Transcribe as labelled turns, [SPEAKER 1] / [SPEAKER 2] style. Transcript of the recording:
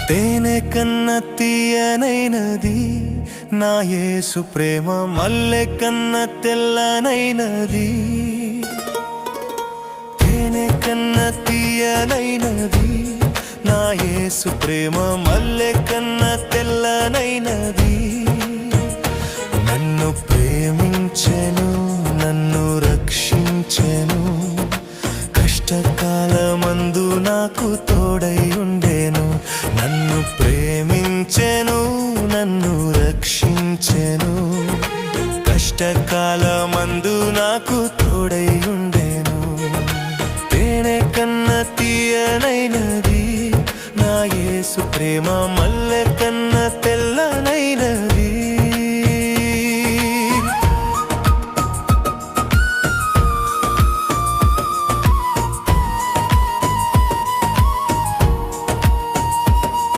[SPEAKER 1] తేనె కన్న తీయనైనది నా యేసు ప్రేమ, మల్లె కన్న తెల్లనైనది. తేనె కన్న తీయనైనది నా యేసు ప్రేమ, మల్లె కన్న తెల్లనైనది. నన్ను ప్రేమించెను, నన్ను రక్షించెను, కష్టకాలమందు నాకు తోడై ఉండెను. నన్ను ప్రేమించెను, నన్ను రక్షించెను, కష్టకాలమందు నాకు తోడై ఉండెను. తేనె కన్న తీయనైనది నా యేసు ప్రేమ, మల్లె కన్న